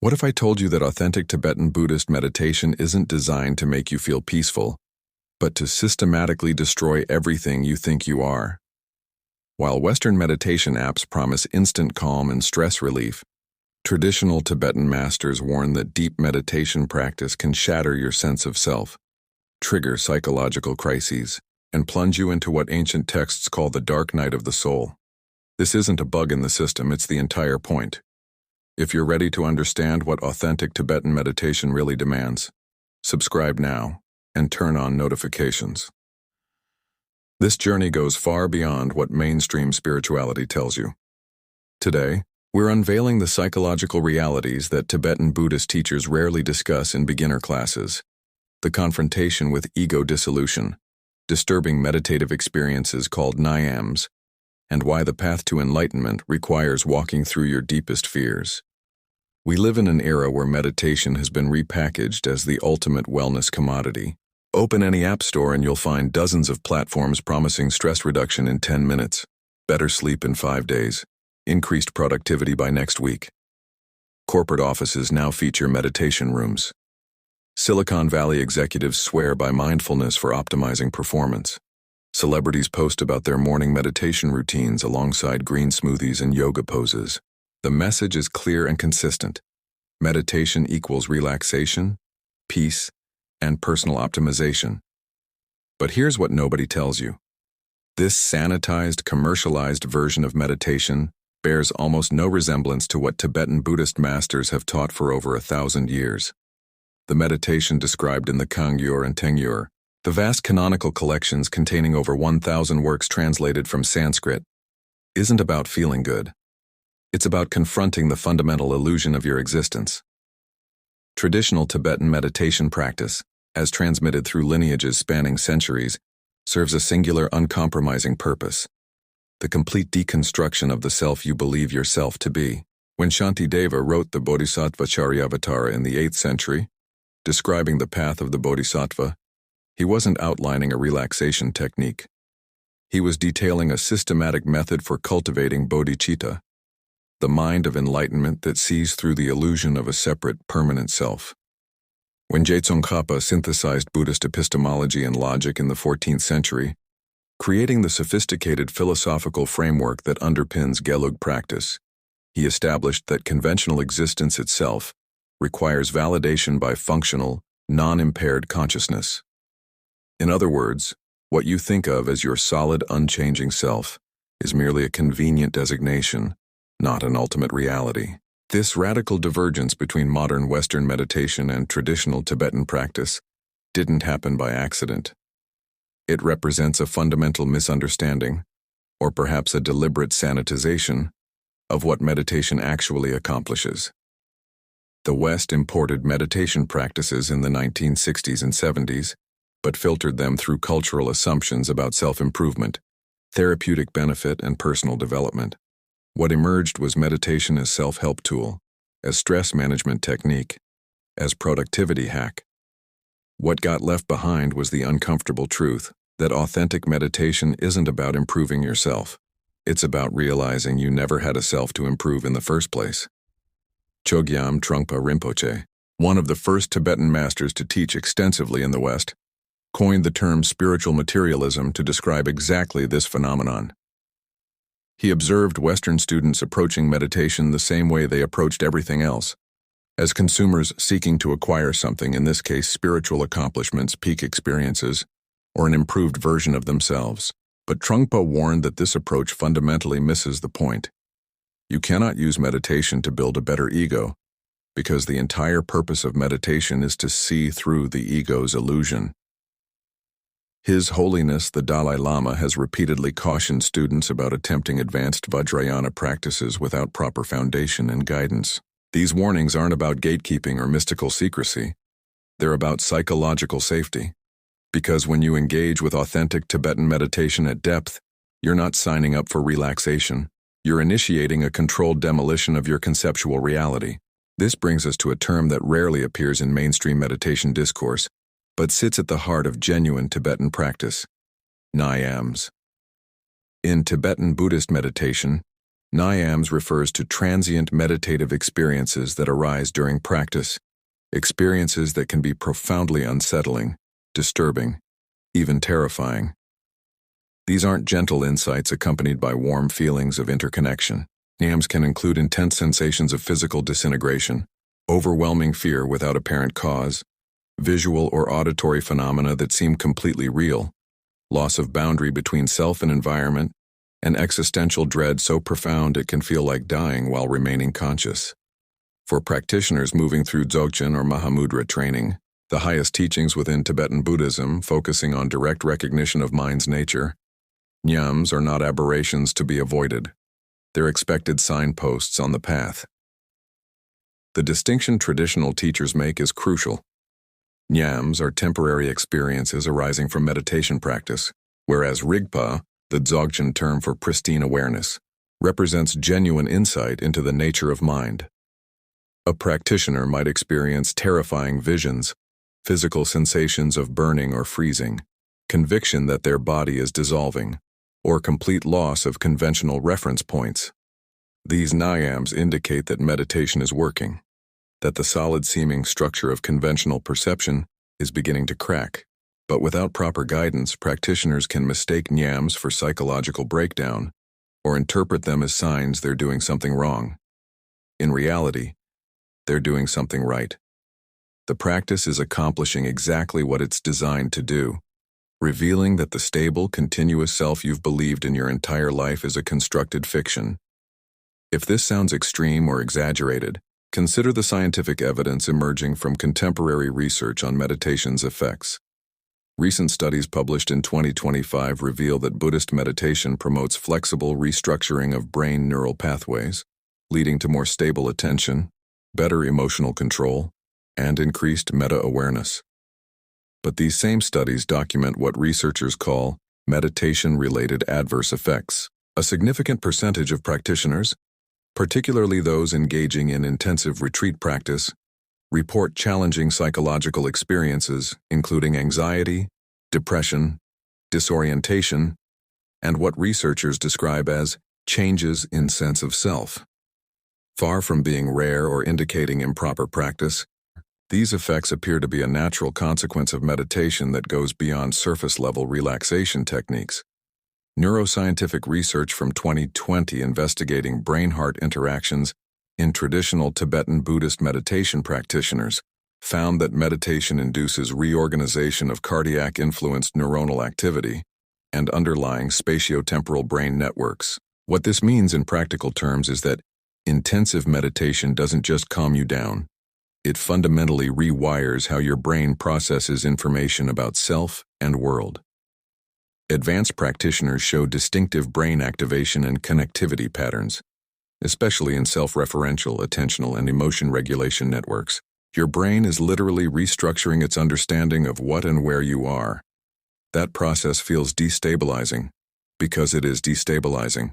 What if I told you that authentic Tibetan Buddhist meditation isn't designed to make you feel peaceful, but to systematically destroy everything you think you are? While Western meditation apps promise instant calm and stress relief, traditional Tibetan masters warn that deep meditation practice can shatter your sense of self, trigger psychological crises, and plunge you into what ancient texts call the dark night of the soul. This isn't a bug in the system, it's the entire point. If you're ready to understand what authentic Tibetan meditation really demands, subscribe now and turn on notifications. This journey goes far beyond what mainstream spirituality tells you. Today, we're unveiling the psychological realities that Tibetan Buddhist teachers rarely discuss in beginner classes, the confrontation with ego dissolution, disturbing meditative experiences called Nyams, and why the path to enlightenment requires walking through your deepest fears. We live in an era where meditation has been repackaged as the ultimate wellness commodity. Open any app store and you'll find dozens of platforms promising stress reduction in 10 minutes, better sleep in 5 days, increased productivity by next week. Corporate offices now feature meditation rooms. Silicon Valley executives swear by mindfulness for optimizing performance. Celebrities post about their morning meditation routines alongside green smoothies and yoga poses. The message is clear and consistent. Meditation equals relaxation, peace, and personal optimization. But here's what nobody tells you. This sanitized, commercialized version of meditation bears almost no resemblance to what Tibetan Buddhist masters have taught for over 1,000 years. The meditation described in the Kangyur and Tengyur, the vast canonical collections containing over 1,000 works translated from Sanskrit, isn't about feeling good. It's about confronting the fundamental illusion of your existence. Traditional Tibetan meditation practice, as transmitted through lineages spanning centuries, serves a singular, uncompromising purpose: the complete deconstruction of the self you believe yourself to be. When Shantideva wrote the Bodhisattva Charyavatara in the 8th century, describing the path of the Bodhisattva, he wasn't outlining a relaxation technique. He was detailing a systematic method for cultivating bodhicitta, the mind of enlightenment that sees through the illusion of a separate, permanent self. When Tsongkhapa synthesized Buddhist epistemology and logic in the 14th century, creating the sophisticated philosophical framework that underpins Gelug practice, he established that conventional existence itself requires validation by functional, non-impaired consciousness. In other words, what you think of as your solid, unchanging self is merely a convenient designation, not an ultimate reality. This radical divergence between modern Western meditation and traditional Tibetan practice didn't happen by accident. It represents a fundamental misunderstanding, or perhaps a deliberate sanitization, of what meditation actually accomplishes. The West imported meditation practices in the 1960s and 70s, but filtered them through cultural assumptions about self-improvement, therapeutic benefit, and personal development. What emerged was meditation as self-help tool, as stress management technique, as productivity hack. What got left behind was the uncomfortable truth that authentic meditation isn't about improving yourself. It's about realizing you never had a self to improve in the first place. Chogyam Trungpa Rinpoche, one of the first Tibetan masters to teach extensively in the West, coined the term spiritual materialism to describe exactly this phenomenon. He observed Western students approaching meditation the same way they approached everything else, as consumers seeking to acquire something, in this case spiritual accomplishments, peak experiences, or an improved version of themselves. But Trungpa warned that this approach fundamentally misses the point. You cannot use meditation to build a better ego, because the entire purpose of meditation is to see through the ego's illusion. His Holiness the Dalai Lama has repeatedly cautioned students about attempting advanced Vajrayana practices without proper foundation and guidance. These warnings aren't about gatekeeping or mystical secrecy. They're about psychological safety. Because when you engage with authentic Tibetan meditation at depth, you're not signing up for relaxation. You're initiating a controlled demolition of your conceptual reality. This brings us to a term that rarely appears in mainstream meditation discourse, but sits at the heart of genuine Tibetan practice: Nyams. In Tibetan Buddhist meditation, Nyams refers to transient meditative experiences that arise during practice, experiences that can be profoundly unsettling, disturbing, even terrifying. These aren't gentle insights accompanied by warm feelings of interconnection. Nyams can include intense sensations of physical disintegration, overwhelming fear without apparent cause, visual or auditory phenomena that seem completely real, loss of boundary between self and environment, and existential dread so profound it can feel like dying while remaining conscious. For practitioners moving through Dzogchen or Mahamudra training, the highest teachings within Tibetan Buddhism focusing on direct recognition of mind's nature, Nyams are not aberrations to be avoided. They're expected signposts on the path. The distinction traditional teachers make is crucial. Nyams are temporary experiences arising from meditation practice, whereas Rigpa, the Dzogchen term for pristine awareness, represents genuine insight into the nature of mind. A practitioner might experience terrifying visions, physical sensations of burning or freezing, conviction that their body is dissolving, or complete loss of conventional reference points. These Nyams indicate that meditation is working, that the solid-seeming structure of conventional perception is beginning to crack. But without proper guidance, practitioners can mistake Nyams for psychological breakdown or interpret them as signs they're doing something wrong. In reality, they're doing something right. The practice is accomplishing exactly what it's designed to do, revealing that the stable, continuous self you've believed in your entire life is a constructed fiction. If this sounds extreme or exaggerated, consider the scientific evidence emerging from contemporary research on meditation's effects. Recent studies published in 2025 reveal that Buddhist meditation promotes flexible restructuring of brain neural pathways, leading to more stable attention, better emotional control, and increased meta-awareness. But these same studies document what researchers call meditation-related adverse effects. A significant percentage of practitioners, particularly those engaging in intensive retreat practice, report challenging psychological experiences, including anxiety, depression, disorientation, and what researchers describe as changes in sense of self. Far from being rare or indicating improper practice, these effects appear to be a natural consequence of meditation that goes beyond surface-level relaxation techniques. Neuroscientific research from 2020 investigating brain-heart interactions in traditional Tibetan Buddhist meditation practitioners found that meditation induces reorganization of cardiac-influenced neuronal activity and underlying spatiotemporal brain networks. What this means in practical terms is that intensive meditation doesn't just calm you down. It fundamentally rewires how your brain processes information about self and world. Advanced practitioners show distinctive brain activation and connectivity patterns, especially in self-referential, attentional, and emotion regulation networks. Your brain is literally restructuring its understanding of what and where you are. That process feels destabilizing, because it is destabilizing.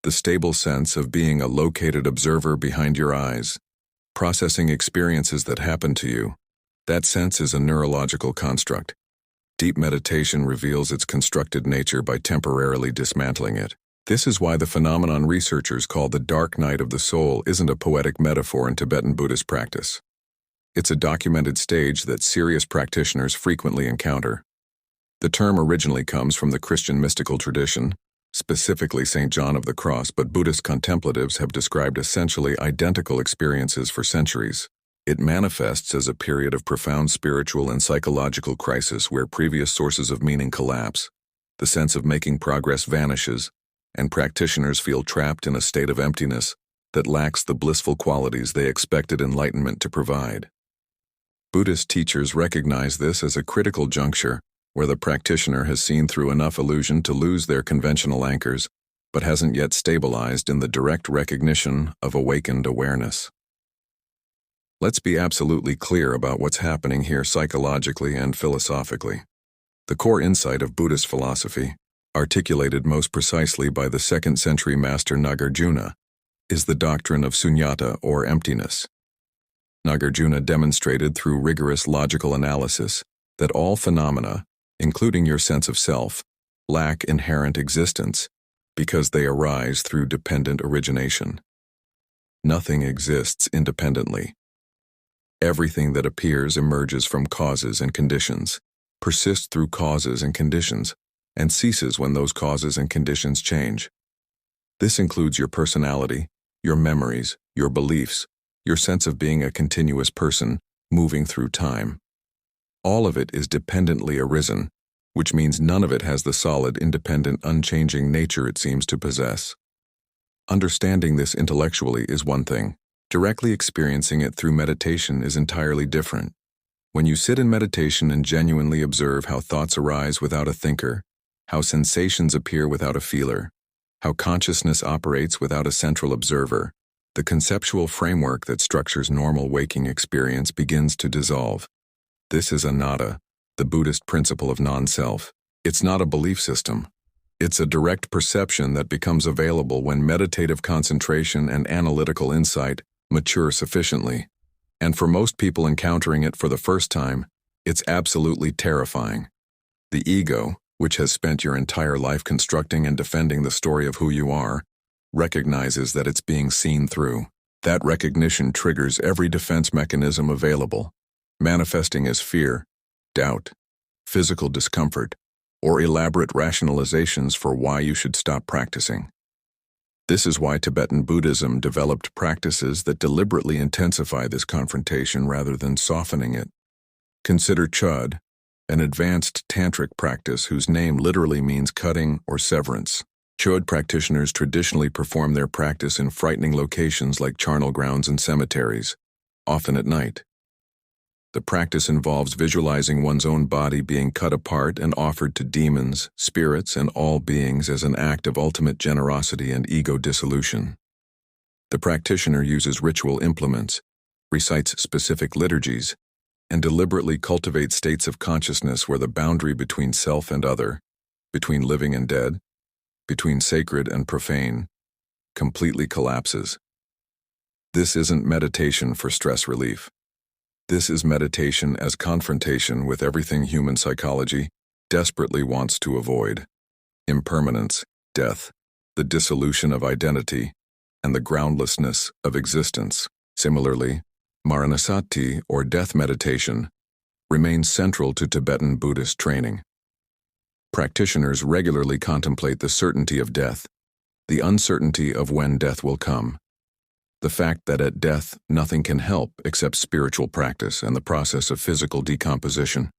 The stable sense of being a located observer behind your eyes, processing experiences that happen to you, that sense is a neurological construct. Deep meditation reveals its constructed nature by temporarily dismantling it. This is why the phenomenon researchers call the dark night of the soul isn't a poetic metaphor in Tibetan Buddhist practice. It's a documented stage that serious practitioners frequently encounter. The term originally comes from the Christian mystical tradition, specifically St. John of the Cross, but Buddhist contemplatives have described essentially identical experiences for centuries. It manifests as a period of profound spiritual and psychological crisis where previous sources of meaning collapse, the sense of making progress vanishes, and practitioners feel trapped in a state of emptiness that lacks the blissful qualities they expected enlightenment to provide. Buddhist teachers recognize this as a critical juncture where the practitioner has seen through enough illusion to lose their conventional anchors, but hasn't yet stabilized in the direct recognition of awakened awareness. Let's be absolutely clear about what's happening here psychologically and philosophically. The core insight of Buddhist philosophy, articulated most precisely by the 2nd century master Nagarjuna, is the doctrine of sunyata or emptiness. Nagarjuna demonstrated through rigorous logical analysis that all phenomena, including your sense of self, lack inherent existence, because they arise through dependent origination. Nothing exists independently. Everything that appears emerges from causes and conditions, persists through causes and conditions, and ceases when those causes and conditions change. This includes your personality, your memories, your beliefs, your sense of being a continuous person moving through time. All of it is dependently arisen, which means none of it has the solid, independent, unchanging nature it seems to possess. Understanding this intellectually is one thing. Directly experiencing it through meditation is entirely different. When you sit in meditation and genuinely observe how thoughts arise without a thinker, how sensations appear without a feeler, how consciousness operates without a central observer, the conceptual framework that structures normal waking experience begins to dissolve. This is anatta, the Buddhist principle of non-self. It's not a belief system. It's a direct perception that becomes available when meditative concentration and analytical insight mature sufficiently. And for most people encountering it for the first time, it's absolutely terrifying. The ego, which has spent your entire life constructing and defending the story of who you are, recognizes that it's being seen through. That recognition triggers every defense mechanism available, manifesting as fear, doubt, physical discomfort, or elaborate rationalizations for why you should stop practicing. This is why Tibetan Buddhism developed practices that deliberately intensify this confrontation rather than softening it. Consider Chöd, an advanced tantric practice whose name literally means cutting or severance. Chöd practitioners traditionally perform their practice in frightening locations like charnel grounds and cemeteries, often at night. The practice involves visualizing one's own body being cut apart and offered to demons, spirits, and all beings as an act of ultimate generosity and ego dissolution. The practitioner uses ritual implements, recites specific liturgies, and deliberately cultivates states of consciousness where the boundary between self and other, between living and dead, between sacred and profane, completely collapses. This isn't meditation for stress relief. This is meditation as confrontation with everything human psychology desperately wants to avoid: impermanence, death, the dissolution of identity, and the groundlessness of existence. Similarly, Maranasati, or death meditation, remains central to Tibetan Buddhist training. Practitioners regularly contemplate the certainty of death, the uncertainty of when death will come, the fact that at death nothing can help except spiritual practice and the process of physical decomposition.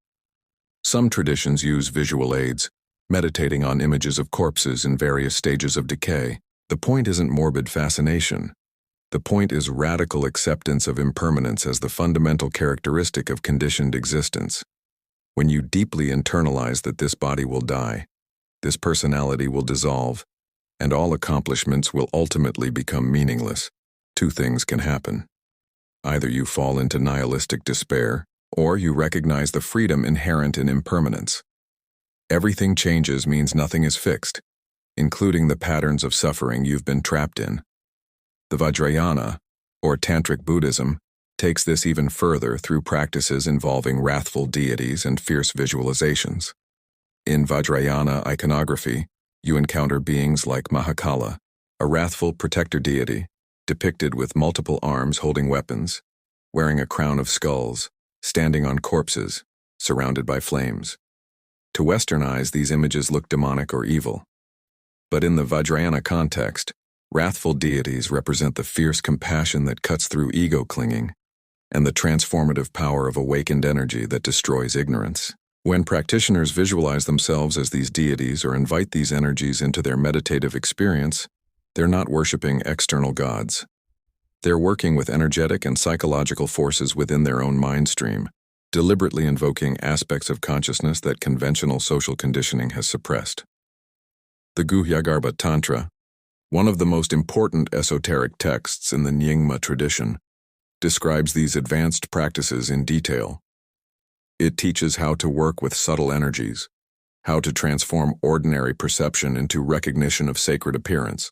Some traditions use visual aids, meditating on images of corpses in various stages of decay. The point isn't morbid fascination. The point is radical acceptance of impermanence as the fundamental characteristic of conditioned existence. When you deeply internalize that this body will die, this personality will dissolve, and all accomplishments will ultimately become meaningless, two things can happen. Either you fall into nihilistic despair, or you recognize the freedom inherent in impermanence. Everything changes means nothing is fixed, including the patterns of suffering you've been trapped in. The Vajrayana, or Tantric Buddhism, takes this even further through practices involving wrathful deities and fierce visualizations. In Vajrayana iconography, you encounter beings like Mahakala, a wrathful protector deity, depicted with multiple arms holding weapons, wearing a crown of skulls, standing on corpses, surrounded by flames. To Western eyes, these images look demonic or evil. But in the Vajrayana context, wrathful deities represent the fierce compassion that cuts through ego clinging, and the transformative power of awakened energy that destroys ignorance. When practitioners visualize themselves as these deities or invite these energies into their meditative experience, they're not worshiping external gods. They're working with energetic and psychological forces within their own mind stream, deliberately invoking aspects of consciousness that conventional social conditioning has suppressed. The Guhyagarbha Tantra, one of the most important esoteric texts in the Nyingma tradition, describes these advanced practices in detail. It teaches how to work with subtle energies, how to transform ordinary perception into recognition of sacred appearance,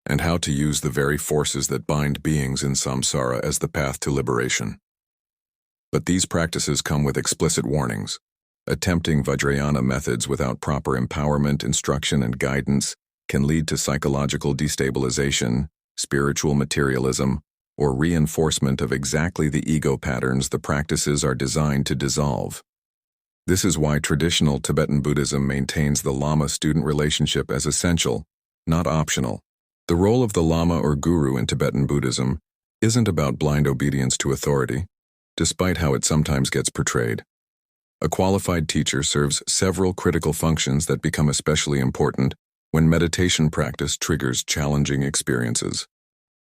and how to use the very forces that bind beings in samsara as the path to liberation. But these practices come with explicit warnings. Attempting Vajrayana methods without proper empowerment, instruction, and guidance can lead to psychological destabilization, spiritual materialism, or reinforcement of exactly the ego patterns the practices are designed to dissolve. This is why traditional Tibetan Buddhism maintains the Lama-student relationship as essential, not optional. The role of the Lama or Guru in Tibetan Buddhism isn't about blind obedience to authority, despite how it sometimes gets portrayed. A qualified teacher serves several critical functions that become especially important when meditation practice triggers challenging experiences.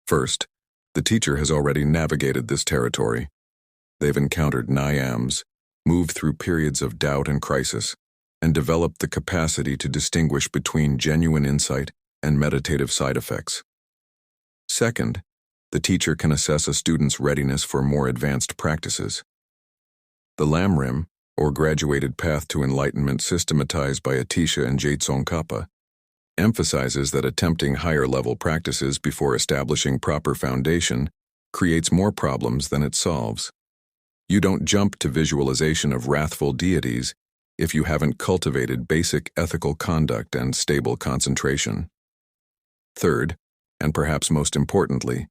First, the teacher has already navigated this territory. They've encountered Nyams, moved through periods of doubt and crisis, and developed the capacity to distinguish between genuine insight and meditative side effects. Second, the teacher can assess a student's readiness for more advanced practices. The Lamrim, or graduated path to enlightenment systematized by Atisha and Tsongkhapa, emphasizes that attempting higher-level practices before establishing proper foundation creates more problems than it solves. You don't jump to visualization of wrathful deities if you haven't cultivated basic ethical conduct and stable concentration. Third, and perhaps most importantly,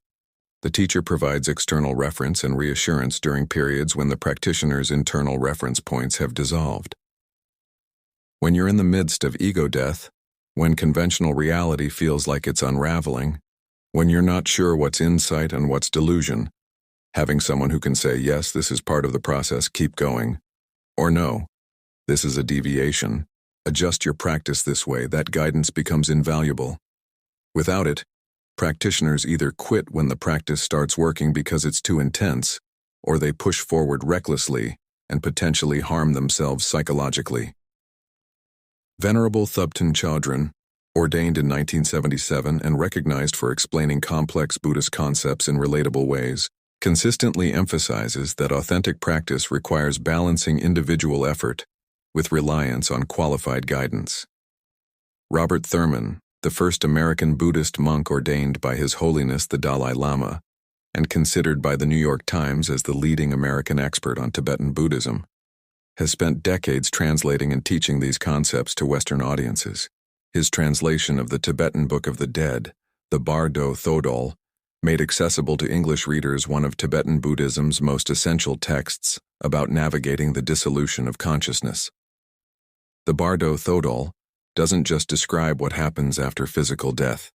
the teacher provides external reference and reassurance during periods when the practitioner's internal reference points have dissolved. When you're in the midst of ego death, when conventional reality feels like it's unraveling, when you're not sure what's insight and what's delusion, having someone who can say, yes, this is part of the process, keep going, or no, this is a deviation, adjust your practice this way, that guidance becomes invaluable. Without it, practitioners either quit when the practice starts working because it's too intense, or they push forward recklessly and potentially harm themselves psychologically. Venerable Thubten Chodron, ordained in 1977 and recognized for explaining complex Buddhist concepts in relatable ways, consistently emphasizes that authentic practice requires balancing individual effort with reliance on qualified guidance. Robert Thurman, the first American Buddhist monk ordained by His Holiness the Dalai Lama, and considered by the New York Times as the leading American expert on Tibetan Buddhism, has spent decades translating and teaching these concepts to Western audiences. His translation of the Tibetan Book of the Dead, the Bardo Thodol, made accessible to English readers one of Tibetan Buddhism's most essential texts about navigating the dissolution of consciousness. The Bardo Thodol doesn't just describe what happens after physical death.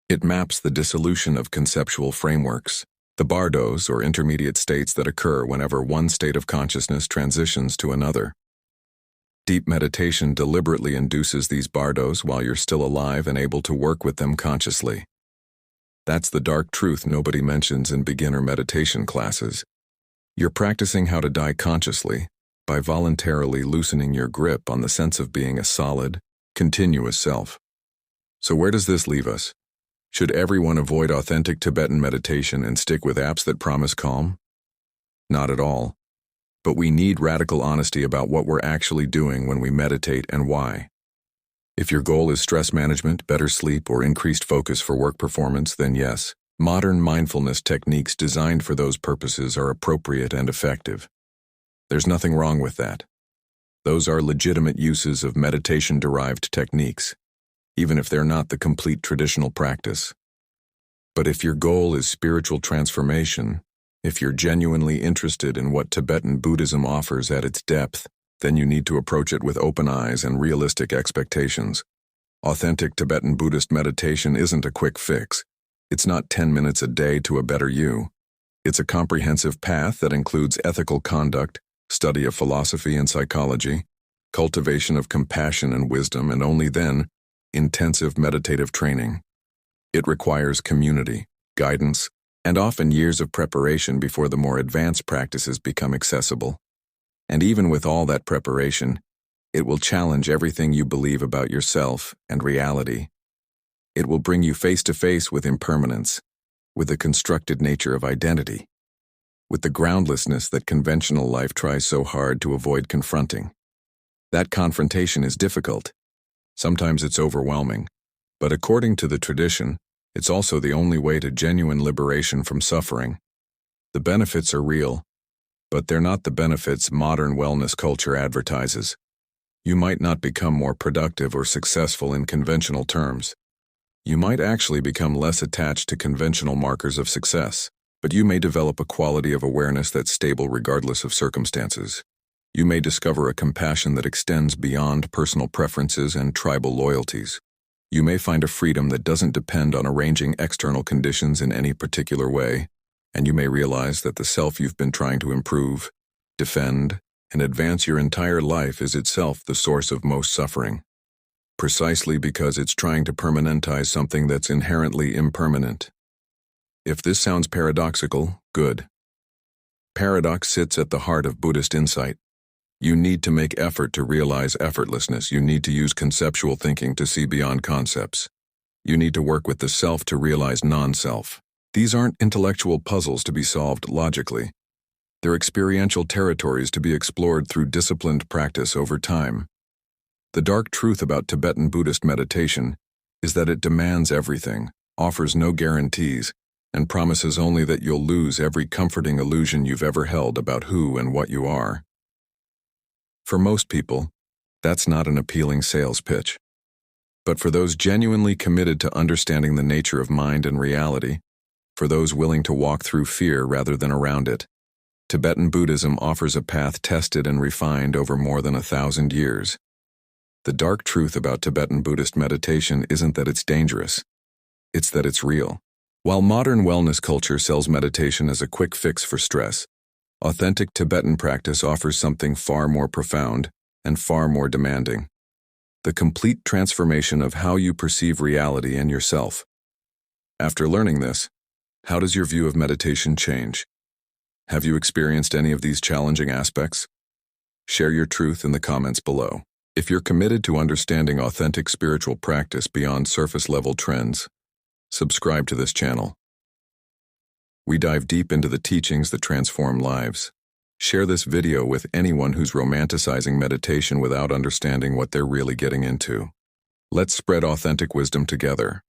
It maps the dissolution of conceptual frameworks, the bardos or intermediate states that occur whenever one state of consciousness transitions to another. Deep meditation deliberately induces these bardos while you're still alive and able to work with them consciously. That's the dark truth nobody mentions in beginner meditation classes. You're practicing how to die consciously by voluntarily loosening your grip on the sense of being a solid, continuous self. So where does this leave us? Should everyone avoid authentic Tibetan meditation and stick with apps that promise calm? Not at all. But we need radical honesty about what we're actually doing when we meditate and why. If your goal is stress management, better sleep, or increased focus for work performance, then yes, modern mindfulness techniques designed for those purposes are appropriate and effective. There's nothing wrong with that. Those are legitimate uses of meditation-derived techniques, even if they're not the complete traditional practice. But if your goal is spiritual transformation, if you're genuinely interested in what Tibetan Buddhism offers at its depth, then you need to approach it with open eyes and realistic expectations. Authentic Tibetan Buddhist meditation isn't a quick fix. It's not 10 minutes a day to a better you. It's a comprehensive path that includes ethical conduct, study of philosophy and psychology, cultivation of compassion and wisdom, and only then, intensive meditative training. It requires community, guidance, and often years of preparation before the more advanced practices become accessible. And even with all that preparation, it will challenge everything you believe about yourself and reality. It will bring you face to face with impermanence, with the constructed nature of identity, with the groundlessness that conventional life tries so hard to avoid confronting. That confrontation is difficult. Sometimes it's overwhelming, but according to the tradition, it's also the only way to genuine liberation from suffering. The benefits are real, but they're not the benefits modern wellness culture advertises. You might not become more productive or successful in conventional terms. You might actually become less attached to conventional markers of success, but you may develop a quality of awareness that's stable regardless of circumstances. You may discover a compassion that extends beyond personal preferences and tribal loyalties. You may find a freedom that doesn't depend on arranging external conditions in any particular way, and you may realize that the self you've been trying to improve, defend, and advance your entire life is itself the source of most suffering, precisely because it's trying to permanentize something that's inherently impermanent. If this sounds paradoxical, good. Paradox sits at the heart of Buddhist insight. You need to make effort to realize effortlessness. You need to use conceptual thinking to see beyond concepts. You need to work with the self to realize non-self. These aren't intellectual puzzles to be solved logically. They're experiential territories to be explored through disciplined practice over time. The dark truth about Tibetan Buddhist meditation is that it demands everything, offers no guarantees, and promises only that you'll lose every comforting illusion you've ever held about who and what you are. For most people, that's not an appealing sales pitch. But for those genuinely committed to understanding the nature of mind and reality, for those willing to walk through fear rather than around it, Tibetan Buddhism offers a path tested and refined over more than 1,000 years. The dark truth about Tibetan Buddhist meditation isn't that it's dangerous. It's that it's real. While modern wellness culture sells meditation as a quick fix for stress, authentic Tibetan practice offers something far more profound and far more demanding: the complete transformation of how you perceive reality and yourself. After learning this, how does your view of meditation change? Have you experienced any of these challenging aspects? Share your truth in the comments below. If you're committed to understanding authentic spiritual practice beyond surface-level trends, subscribe to this channel. We dive deep into the teachings that transform lives. Share this video with anyone who's romanticizing meditation without understanding what they're really getting into. Let's spread authentic wisdom together.